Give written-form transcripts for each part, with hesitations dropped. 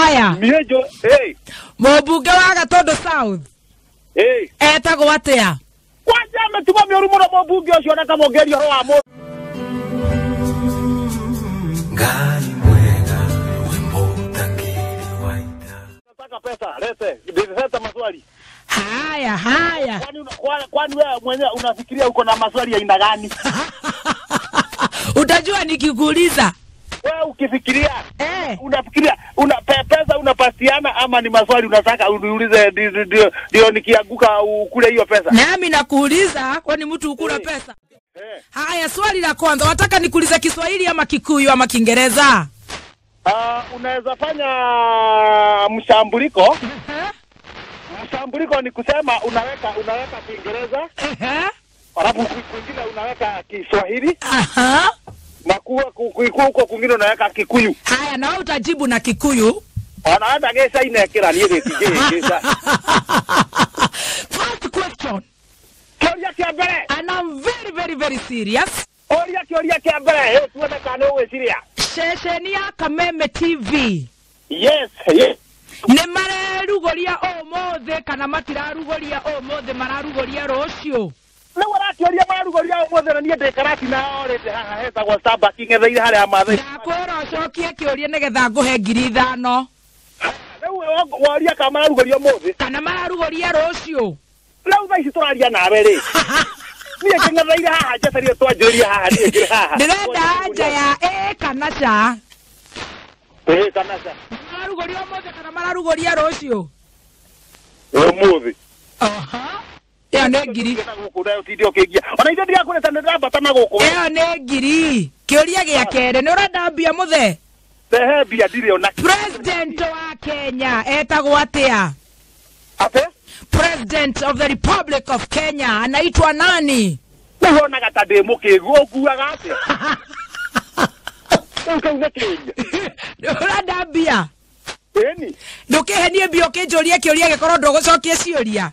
Haya. Miejo, hey. Mũmbunge wa Gatundu South. Hey. Etagwo atia? Kwanja ametuma mĩũru mũno mũmbunge ũcio na kamũngeria ho wa mũndũ. Ngai mwega wimbo tangiri waita. Nataka pesa, leta maswali. Haya. Kwani wewe mwenyewe unafikiria uko na maswali ya aina gani? Utajua nikikuuliza. Wewe ukifikiria unafikiria pesa unapatiana ama ni maswali unataka uniulize ndio nikianguka ukule hiyo pesa? Nami nakuuliza kwani mtu ukula pesa? Haya, swali la kwanza, wataka nikuulize Kiswahili ama Kikuyu ama Kiingereza? Unaweza fanya mshambuliko. Mshambuliko ni kusema unaweka Kiingereza. Alafu kwingine unaweka Kiswahili. Na huko kwingine unaweka Kikuyu. Haya, na wewe utajibu na Kikuyu. Anaanza gesa inekera ni ile gesa. First question. Kioria kiambere. And I'm very serious. Kioria kiambere. Tuone kana uwe serious. Shesheni ya Kameme TV. Yes. Ne marerugoria omothe kana matirarugoria omothe mararugoria rocio. Na warakioria marugoria omothe na nie ndekarati na orete haha heta gwa Starbucks ngetheire haria amathai. Ndakwira cokie kioria nigetha nguhe 5,000. Rĩu woria kana mararugoria omothe kana mararugoria rocio. Rĩu thaa ici tũraria nawe rĩ. Niĩ ngetheire haha njeterie twanjũria haha niĩ ngĩrĩ haha. Ndĩrenda anja ya kana cha. Kana cha. Mararugoria omothe kana mararugoria rocio. Omothe. Eo nĩ 1,000. Ona ithe ndigakwĩrĩte nĩ ndambata na gũkũ. Eo nĩ 1,000. Kĩũria gĩa kerĩ, nĩ ũrenda mbia mũthe? Tehe mbia ndirĩ ona. President wa Kenya etagwo atia? Ate? President of the Republic of Kenya anaitwa nani? Unaona gata ndĩ mũkĩgu ũkuaga atĩa? Ũkauna kĩũria. Ũrenda mbia? Ĩni. Ndũkĩhenie mbia ũkĩnjũria kĩũria gĩkorwo ndũgũcokia ciũria.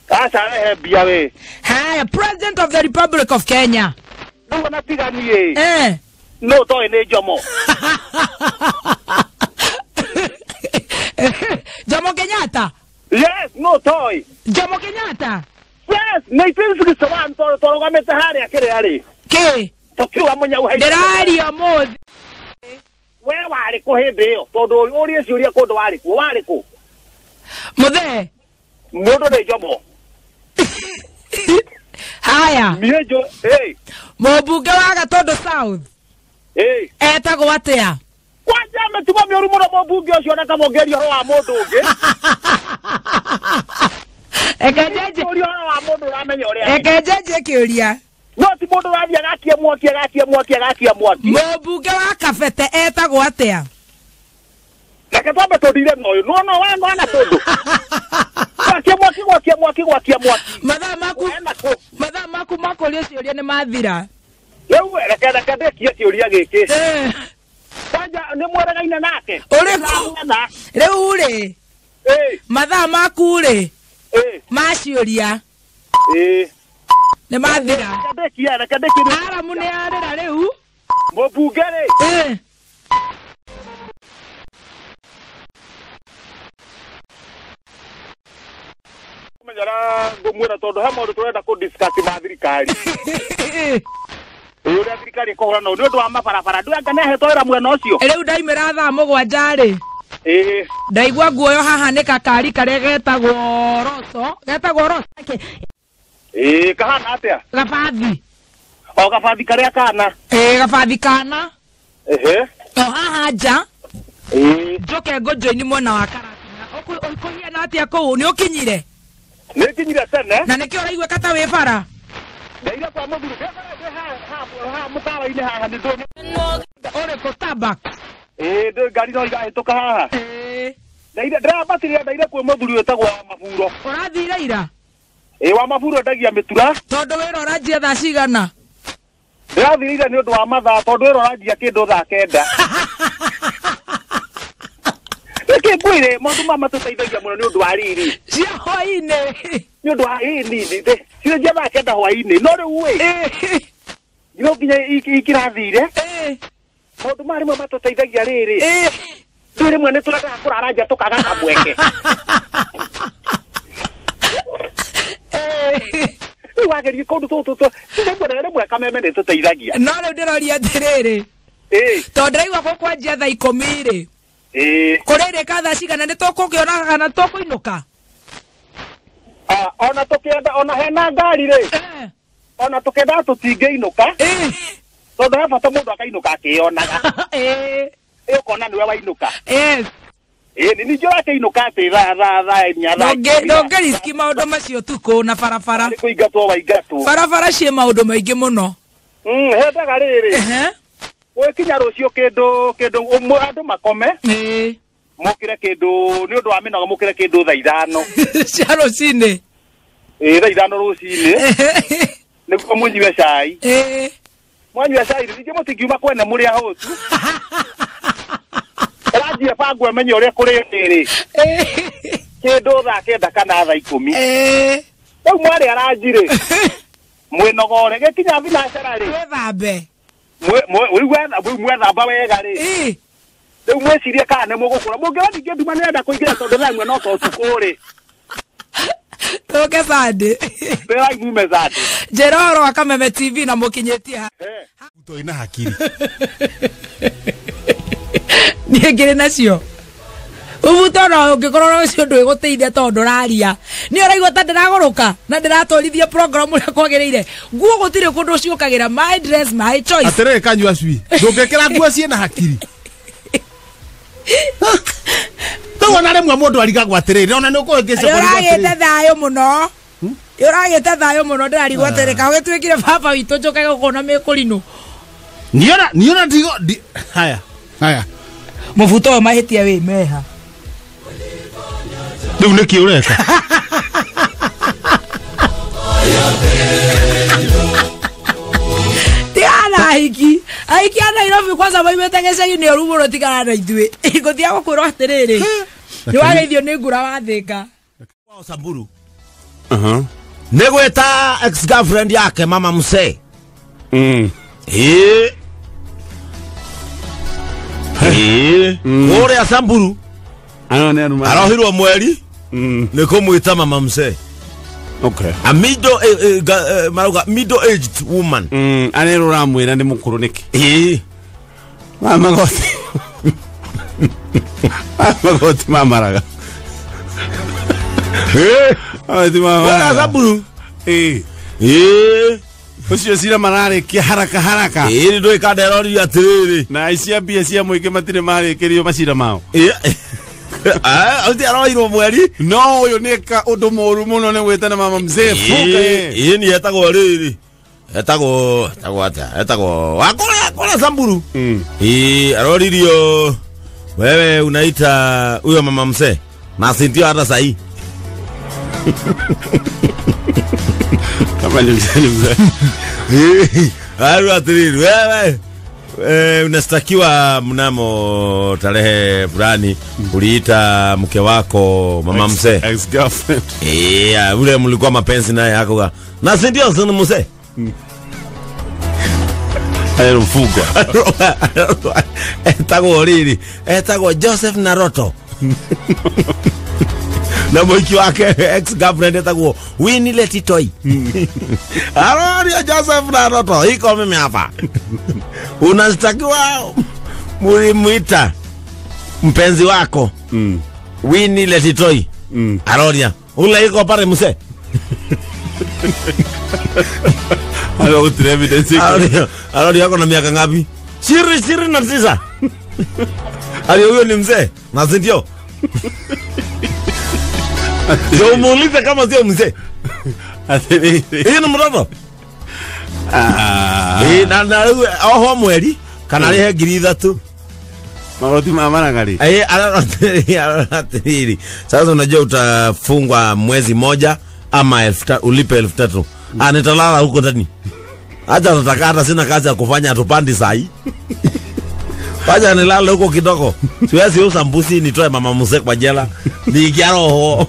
Acha rehe mbia we. Haya, President of the Republic of Kenya. Ndio natiganie. No toy nĩ Jomo. Jomo Kenyatta? Yes, no toy. Jomo Kenyatta? Yes, nĩitĩrĩsũgĩcũwa tũrũgamĩte harĩa kĩrĩa rĩ. Kĩ? Tũkiuga mũnyau haitũ. Ndĩraria mũthĩ. We warĩ kũ hĩndĩ ĩyo? Tondũ ũrĩa ciũria kũndũ warĩ kũ? Mũthee? Mũndũ nĩ Jomo. Haya. Miejo, Mũmbunge wa Gatundu South. Etagwo atia? Kwanja ametuma mĩũru mũno mũmbunge ũcio na kamũngeria ho wa mũndũ ũngĩ. Ekenjeje wa mũndũ ũramenya ũrĩa. Ekenjeje kĩũria. No ti mũndũ ũrathiĩ agakia mwaki. Mũmbunge wa Kabete etagwo atia? Reke twambe tũndire noyo. No wana tũndũ. Gwakia mwaki. Mathaa maku makũria ciũria nĩ mathira. Rĩu reke ndekie kĩũria gĩkĩ. Kwanja nĩ mweregaine nake. Rĩu rĩ. Mathaa maku rĩ. Maciũria. Nĩ mathira. Reke ndekie. Aramu nĩ arĩra rĩu. Mũmbunge rĩ. Menyara ngũmwĩra tondũ he maũndũ tũrenda kũ-discuss ma thirikari. Ũrĩa thirikari ĩkũhũrana nĩ ũndũ wa mabarabara. Ndũanga nĩahetwo wĩra mwena ũcio. Rĩu ndaimĩra thaa 7 rĩ. Ndaigua guoyo haha nĩ kakari karĩa getagwo Roso. Getagwo Roso. Kahana atĩa? Gabathi. Gabathi karĩa kana. Gabathi kana. Haha nja. Njoke ngũnjũ-inĩ mwena wa Karatina. Ũkũhiana atĩa kũu? Nĩ ũkinyire? Nĩ kinyire tene. Na nĩkĩo ũraigua kata wĩ bara? Ndaire kwa mũthuru. Ha mũkawa-inĩ haha nĩ ndũmũ. Ũrĩkũ Starbucks? Ngari no igahĩtũka haha. Ndĩrambatĩrĩra ndaire kwĩ mũthuri wĩtagwo wa Maburo. Ũrathire ira? Wa Maburo ndagia mĩtura. Tondũ wĩra ũranjia thaa cigana? Ndĩrathire ira nĩ ũndũ wa mathaa tondũ wĩra ũranjia kĩndũ thaa 9. Reke ngwĩre maũndũ matũteithagia mũno nĩ ũndũ wa riri. Cia hwaĩ-inĩ. Nĩ ũndũ wa nini. Cirenjia thaa 9 hwaĩ-inĩ. No rĩu ĩ. No nginya ikĩrathire. Maũndũ marĩ mo matũteithagia rĩrĩ. Nire mwene tulaka kurara nja tukaga kabweke. Wageri kondu to. Ndibona mweka meme tuteithagia. No le ndiroria tiriri. Tondaiwa ko kwanjia thaa 10 kurere ka thaa cigana ni tukukiona kana tukuinuka. Ona tukenda ona hena ngari ri. Ona tukenda tutingeinuka. Tondu he bata mundu akainuka akionaga. Ukona niwe wainuka. Ni njoo akainuka ati ra nyara. Ndonge riski maundu macio tuko na barabara. Kuigatwo waigatu. Barabara cie maundu maingi muno. Hendaga riri. Kinya rucio kindu andu makome. Mukire kindu ni undu wa minoga mukire kindu thaa 5. Cia rucini. Thaa 5 rucini. Niguo munyiwe cai. Mwanywa cai rĩngĩ mũtingiuma kwene mũrĩa hotu. Ranjie bangwe menye ũrĩa kũrĩ rĩrĩ. Kĩndũ thaa 9 kana thaa 10. Rĩu mwarĩ aranjirĩ. Mwĩnogore gĩkinya thinacara rĩ. Wethambe. Mwethamba wega rĩ. Rĩu mwĩcirie kana nĩ mũgũkũra. Mũngĩona ningĩ nduma nĩenda kũingĩra tondũ thaa 1 no to ũtukũ rĩ. Toke Sande. Bela imume Sande. Jeroro akameme TV na mukinyetie ha. Uto ina hakiri. Niegere nacio. Ubutoro ungikorora ucio ndu iguteithia tondu raria. Ni uraigwa ta ndiragoroka na ndiratwarithia program ria kwagereire. Guo gutire kundu ucio kagira my dress my choice. Atere kanywa cui. Ndungekera nguo ciena hakiri. Tawona remwe mundu arigagwa atiriri ona ni ukugece kuri uragite thayo muno. Uragite thayo muno ndirarigwa tereka ugitwikire baba witu njokaga gukona mekurino. Niona ndigo haya. Mufuto mahitia we meha. Riu niki ureka. Tiana aiki ana Nairobi kwanza waimete gecagi ni orumuro tigana na ithue. Iguthia gukwiro atiriri. Ni wageithio ni ngura wathika. Wa Samburu. Negweta ex-girlfriend yake Mama Msee. Ore Samburu. Arohirwo mweri. Nikumwita Mama Msee. Okay. A middle aged woman. Anero ramwira ni mukuru niki. Mama goti mamaraga. Ore Samburu. Ucio cira marare ki haraka. Ndo ikaderori atiriri. Na isia bia cia muike matire mare kirio macira mao. Ati arohirwo mweri. No uyu nika undu moru muno ni gwetana Mama Mzee fuka. Ni etagwo riri. Etagwo wakora Samburu. Aroririo. Wewe unaita huyo Mama Mzee. Na sindio hata sahi. Kama ni mzee. Atiriri wewe. Unastakiwa mnamo tarehe fulani uliita mke wako Mama Mzee. Ex-girlfriend. Ule mlikuwa mapenzi naye hakoga. Na si ndio sana Mzee? Ayo mfugwa. Etagwo riri. Etagwo Joseph Naroto. Na mwiki wake ex-girlfriend etagwo Winnie Letitoi. Arori Joseph Naroto. Iko mimi hapa. Unastakiwa mulimuita mpenzi wako Winnie Letitoi. Aroria ule iko pale Mzee. Alo utre evidence. Aroria yako na miaka ngapi? 29. Alio huyo ni Mzee. Na ndio. Sio muulize kama sio Mzee. Hii ni mtoto. Na oho mweri kana rihe 3,000. Magoti mama ngari. Atiriri. Sasa unajua utafungwa mwezi moja ama ulipe 3,000. Anitalala huko ndani. Acha nataka hata sina kazi ya kufanya tupandi sahi. Wacha nilale huko kidogo. Siwezi usa mbuzi nitoe Mama Mzee kwa jela. Niingia roho.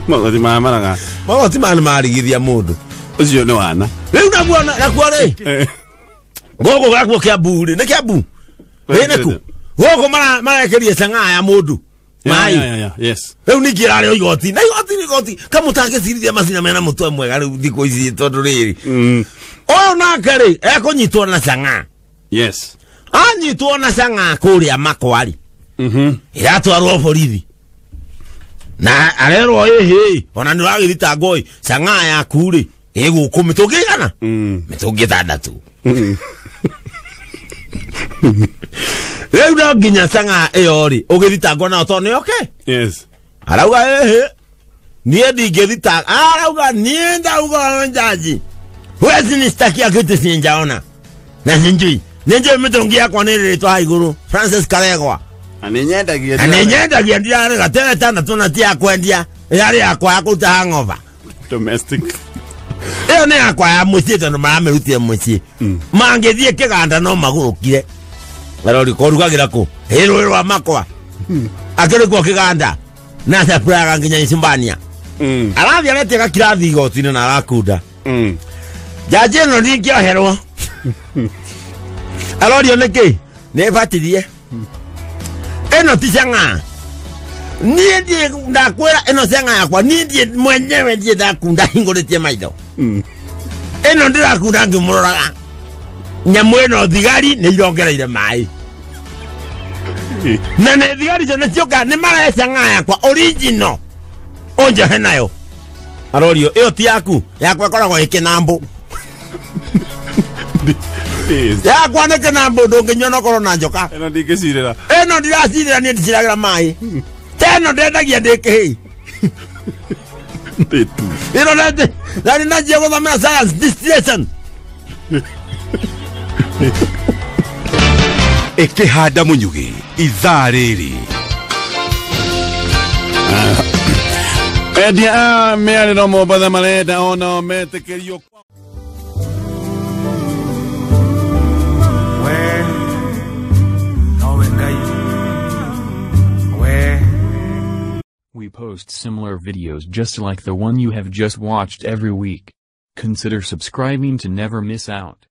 Magoti mama ngari. Magoti mama marigithia mundu. Ucio ni wana. Riu nakuona. Gogo gakwo kia bure. Ne kia bu. Neku. Woko mara keria sanga ya mudu. Mai. Yeah. Yes. Eu ni kirare igoti. Na igoti. Kamu take sirithia macina mena mutwe mwega riu thiko ici tondu riri. Oyo nakari ekonyitwo na sanga. Yes. Anyitwo na sanga kuria makwari. Iratwarwo borithi. Na arero ehe ona ni wagirita ngoi sanga ya kuri iguku mitungigana mitungi 6 Reu na nginya sanga eyori ugirita ngona otone okay. Yes. Arauga ehe nie ndingirita arauga nie ndauga njaji wezi ni staki akite sinjaona na sinjui mitungi yakwa ni ritwa iguru Francis Karegwa anenyendagia ndiare gatete tana tunatia kwendia yari yakwa yakuta hangover domestic iyo ni yakwa ya mucie tondu maramerutie mucie mangithie kiganda no magurukire arori korugagira ku hero rwa makwa akiri kwa kiganda na sapraga nginya Isimbania arathi arete gakirathi igotini na arakunda jaji no ndingio herwo arori oneke ne batirie eno tisanga nie die ndakwera eno sanga yakwa nie die mwenyewe die ndakunda hingoretie maido eno ndirakunda ngimuraga nyamweno thigari ni irongereire mai na ne thigari jone cionga ni mara sanga yakwa original onje henayo arorio iyo ti yaku yakwa koragwo ikinambo yakwa ne kinambo ndunginyona korwo na njoka eno ndingicirira eno ndiracirira ni ndiciragira mai teno ndendagia ndikihii nditu ino nende nani najia guthomera science distillation Ikihanda Munyugi ithaa riri Edia meariro mobatha marenda ona metekerio We post similar videos just like the one you have just watched every week. Consider subscribing to never miss out.